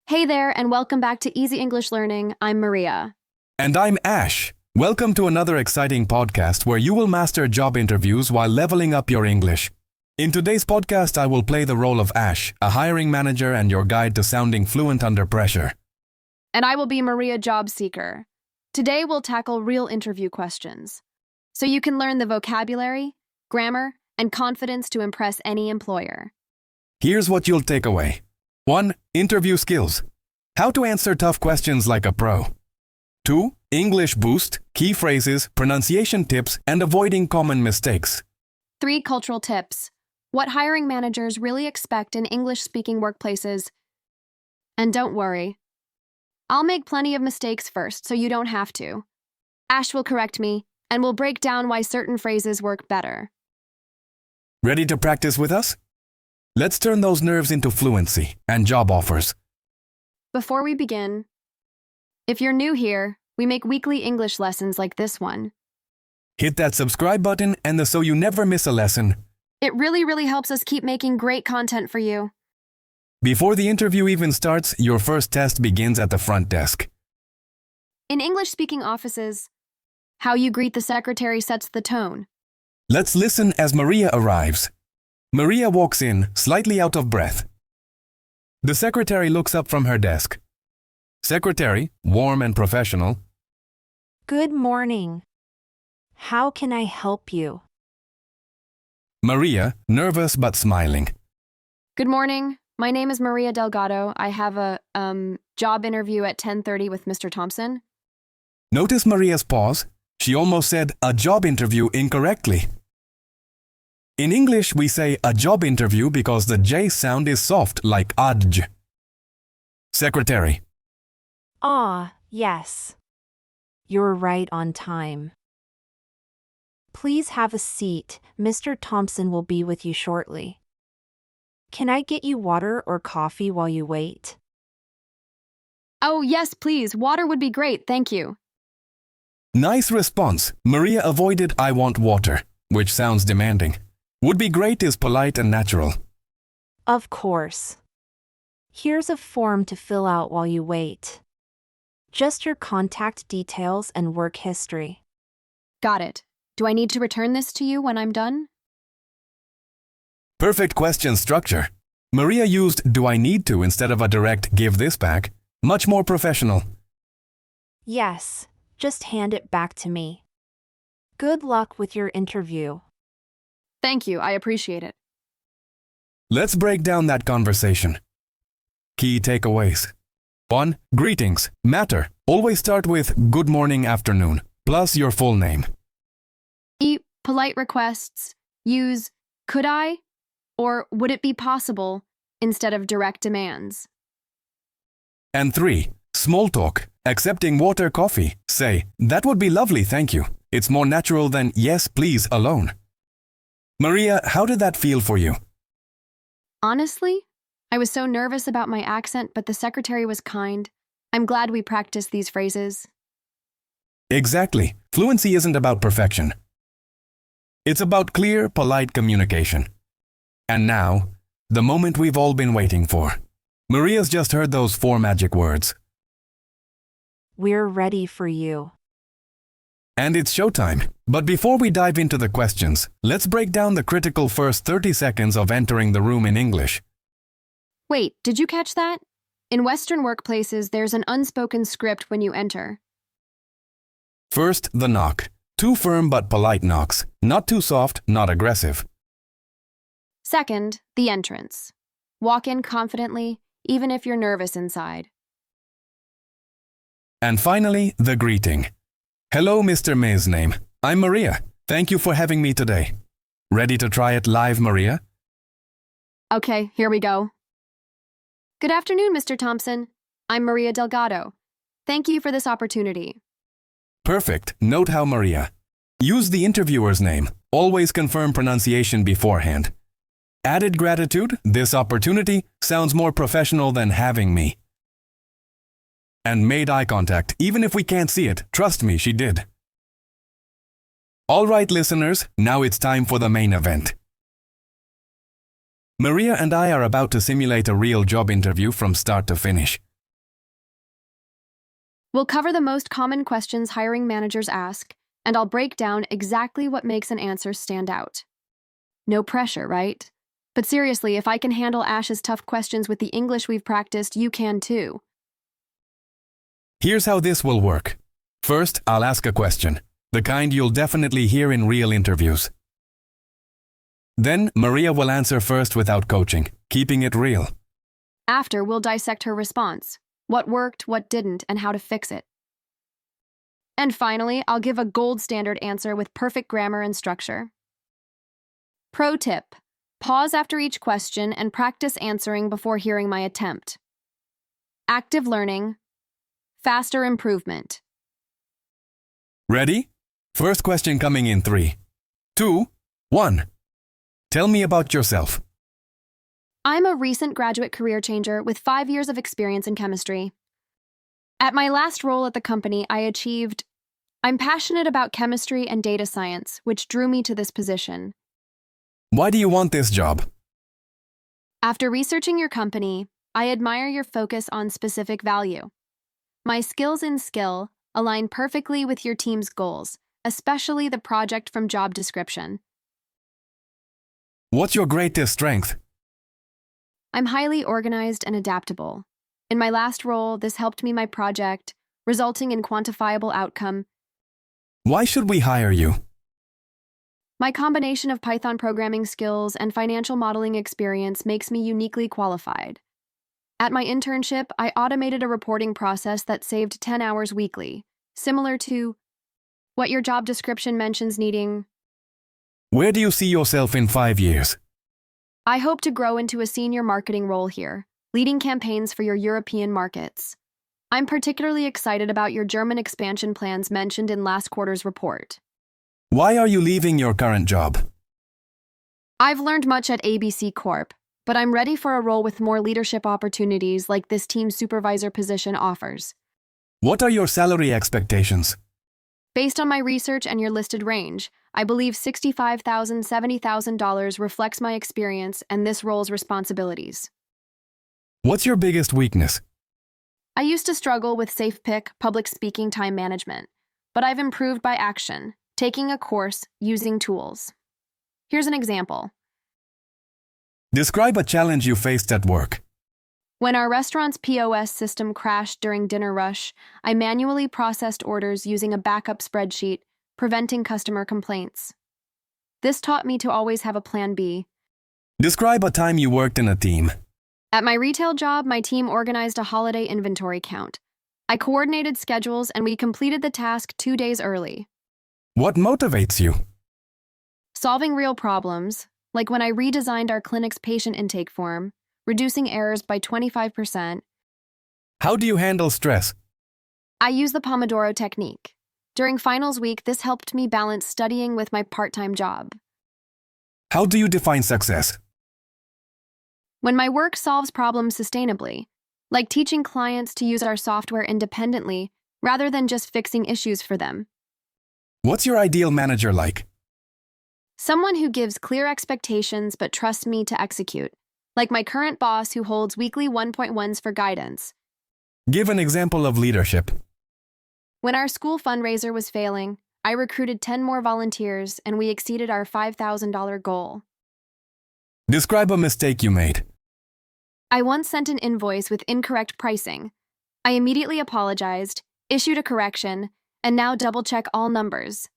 Hey there, and welcome back to Easy English Learning. I'm Maria. And I'm Ash. Welcome to another exciting podcast where you will master job interviews while leveling up your English. In today's podcast, I will play the role of Ash, a hiring manager and your guide to sounding fluent under pressure. And I will be Maria, job seeker. Today we'll tackle real interview questions, so you can learn the vocabulary, grammar, and confidence to impress any employer. Here's what you'll take away. 1. Interview skills. How to answer tough questions like a pro. 2. English boost, key phrases, pronunciation tips, and avoiding common mistakes. 3. Cultural tips. What hiring managers really expect in English-speaking workplaces. And don't worry, I'll make plenty of mistakes first so you don't have to. Ash will correct me, and we'll break down why certain phrases work better. Ready to practice with us? Let's turn those nerves into fluency and job offers. Before we begin, if you're new here, we make weekly English lessons like this one. Hit that subscribe button and so you never miss a lesson. It really helps us keep making great content for you. Before the interview even starts, your first test begins at the front desk. In English-speaking offices, how you greet the secretary sets the tone. Let's listen as Maria arrives. Maria walks in, slightly out of breath. The secretary looks up from her desk. Secretary, warm and professional. Good morning. How can I help you? Maria, nervous but smiling. Good morning. My name is Maria Delgado. I have a job interview at 10:30 with Mr. Thompson. Notice Maria's pause. She almost said a job interview incorrectly. In English, we say a job interview because the J sound is soft, like adj. Secretary. Yes. You're right on time. Please have a seat. Mr. Thompson will be with you shortly. Can I get you water or coffee while you wait? Oh, yes, please. Water would be great, thank you. Nice response. Maria avoided I want water, which sounds demanding. Would be great is polite and natural. Of course. Here's a form to fill out while you wait. Just your contact details and work history. Got it. Do I need to return this to you when I'm done? Perfect question structure. Maria used do I need to instead of a direct give this back. Much more professional. Yes, just hand it back to me. Good luck with your interview. Thank you, I appreciate it. Let's break down that conversation. Key takeaways. 1. Greetings. Matter. Always start with good morning, afternoon, plus your full name. Polite requests. Use could I or would it be possible instead of direct demands. And 3. Small talk. Accepting water, coffee. Say, that would be lovely, thank you. It's more natural than yes, please alone. Maria, how did that feel for you? Honestly, I was so nervous about my accent, but the secretary was kind. I'm glad we practiced these phrases. Exactly. Fluency isn't about perfection. It's about clear, polite communication. And now, the moment we've all been waiting for. Maria's just heard those 4 magic words. We're ready for you. And it's showtime. But before we dive into the questions, let's break down the critical first 30 seconds of entering the room in English. Wait, did you catch that? In Western workplaces, there's an unspoken script when you enter. First, the knock. 2 firm but polite knocks. Not too soft, not aggressive. Second, the entrance. Walk in confidently, even if you're nervous inside. And finally, the greeting. Hello, Mr. May's name. I'm Maria. Thank you for having me today. Ready to try it live, Maria? Okay, here we go. Good afternoon, Mr. Thompson. I'm Maria Delgado. Thank you for this opportunity. Perfect. Note how Maria. Use the interviewer's name. Always confirm pronunciation beforehand. Added gratitude, this opportunity sounds more professional than having me. And made eye contact, even if we can't see it. Trust me, she did. All right, listeners, now it's time for the main event. Maria and I are about to simulate a real job interview from start to finish. We'll cover the most common questions hiring managers ask, and I'll break down exactly what makes an answer stand out. No pressure, right? But seriously, if I can handle Ash's tough questions with the English we've practiced, you can too. Here's how this will work. First, I'll ask a question, the kind you'll definitely hear in real interviews. Then, Maria will answer first without coaching, keeping it real. After, we'll dissect her response, what worked, what didn't, and how to fix it. And finally, I'll give a gold standard answer with perfect grammar and structure. Pro tip: pause after each question and practice answering before hearing my attempt. Active learning, faster improvement. Ready? First question coming in 3, 2, 1. Tell me about yourself. I'm a recent graduate career changer with 5 years of experience in chemistry. At my last role at the company, I'm passionate about chemistry and data science, which drew me to this position. Why do you want this job? After researching your company, I admire your focus on specific value. My skills in skill align perfectly with your team's goals, especially the project from job description. What's your greatest strength? I'm highly organized and adaptable. In my last role, this helped me my project, resulting in quantifiable outcome. Why should we hire you? My combination of Python programming skills and financial modeling experience makes me uniquely qualified. At my internship, I automated a reporting process that saved 10 hours weekly, similar to what your job description mentions needing. Where do you see yourself in 5 years? I hope to grow into a senior marketing role here, leading campaigns for your European markets. I'm particularly excited about your German expansion plans mentioned in last quarter's report. Why are you leaving your current job? I've learned much at ABC Corp, but I'm ready for a role with more leadership opportunities like this team supervisor position offers. What are your salary expectations? Based on my research and your listed range, I believe $65,000, $70,000 reflects my experience and this role's responsibilities. What's your biggest weakness? I used to struggle with safe pick, public speaking time management, but I've improved by action, taking a course, using tools. Here's an example. Describe a challenge you faced at work. When our restaurant's POS system crashed during dinner rush, I manually processed orders using a backup spreadsheet, preventing customer complaints. This taught me to always have a plan B. Describe a time you worked in a team. At my retail job, my team organized a holiday inventory count. I coordinated schedules and we completed the task 2 days early. What motivates you? Solving real problems, like when I redesigned our clinic's patient intake form, reducing errors by 25%. How do you handle stress? I use the Pomodoro technique. During finals week, this helped me balance studying with my part-time job. How do you define success? When my work solves problems sustainably, like teaching clients to use our software independently rather than just fixing issues for them. What's your ideal manager like? Someone who gives clear expectations but trusts me to execute, like my current boss who holds weekly 1.1s for guidance. Give an example of leadership. When our school fundraiser was failing, I recruited 10 more volunteers and we exceeded our $5,000 goal. Describe a mistake you made. I once sent an invoice with incorrect pricing. I immediately apologized, issued a correction, and now double-check all numbers.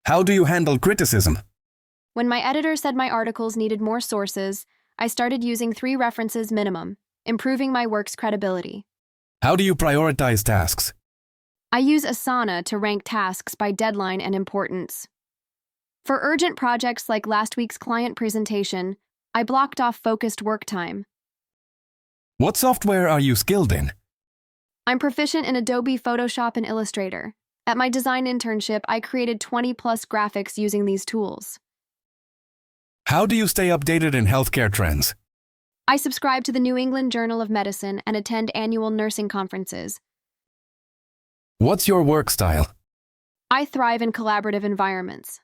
How do you handle criticism? When my editor said my articles needed more sources, I started using 3 references minimum, improving my work's credibility. How do you prioritize tasks? I use Asana to rank tasks by deadline and importance. For urgent projects like last week's client presentation, I blocked off focused work time. What software are you skilled in? I'm proficient in Adobe Photoshop and Illustrator. At my design internship, I created 20-plus graphics using these tools. How do you stay updated in healthcare trends? I subscribe to the New England Journal of Medicine and attend annual nursing conferences. What's your work style? I thrive in collaborative environments.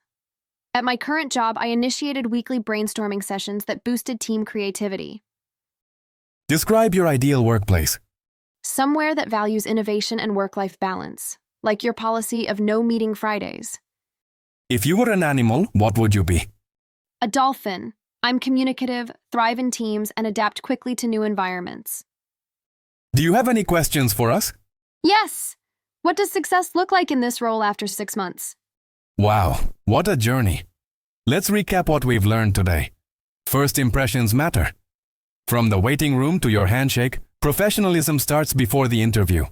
At my current job, I initiated weekly brainstorming sessions that boosted team creativity. Describe your ideal workplace. Somewhere that values innovation and work-life balance, like your policy of no meeting Fridays. If you were an animal, what would you be? A dolphin. I'm communicative, thrive in teams, and adapt quickly to new environments. Do you have any questions for us? Yes! What does success look like in this role after 6 months? Wow, what a journey. Let's recap what we've learned today. First impressions matter. From the waiting room to your handshake, professionalism starts before the interview.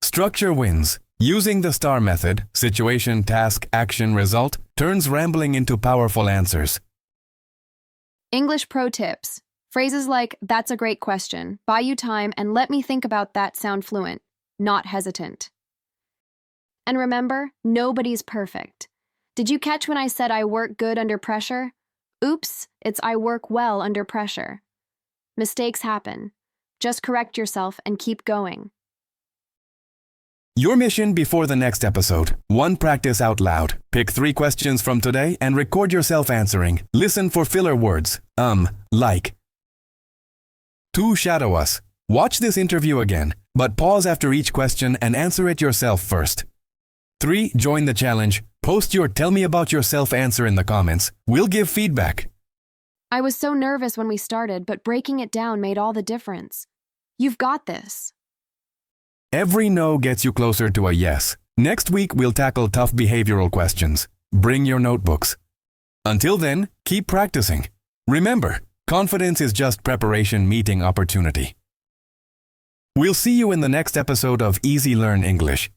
Structure wins. Using the STAR method, situation, task, action, result, turns rambling into powerful answers. English pro tips. Phrases like, that's a great question, buy you time, and let me think about that sound fluent, not hesitant. And remember, nobody's perfect. Did you catch when I said I work good under pressure? Oops, it's I work well under pressure. Mistakes happen. Just correct yourself and keep going. Your mission before the next episode. 1. Practice out loud. Pick 3 questions from today and record yourself answering. Listen for filler words. Like. 2. Shadow us. Watch this interview again, but pause after each question and answer it yourself first. 3. Join the challenge. Post your tell me about yourself answer in the comments. We'll give feedback. I was so nervous when we started, but breaking it down made all the difference. You've got this. Every no gets you closer to a yes. Next week, we'll tackle tough behavioral questions. Bring your notebooks. Until then, keep practicing. Remember, confidence is just preparation meeting opportunity. We'll see you in the next episode of Easy Learn English.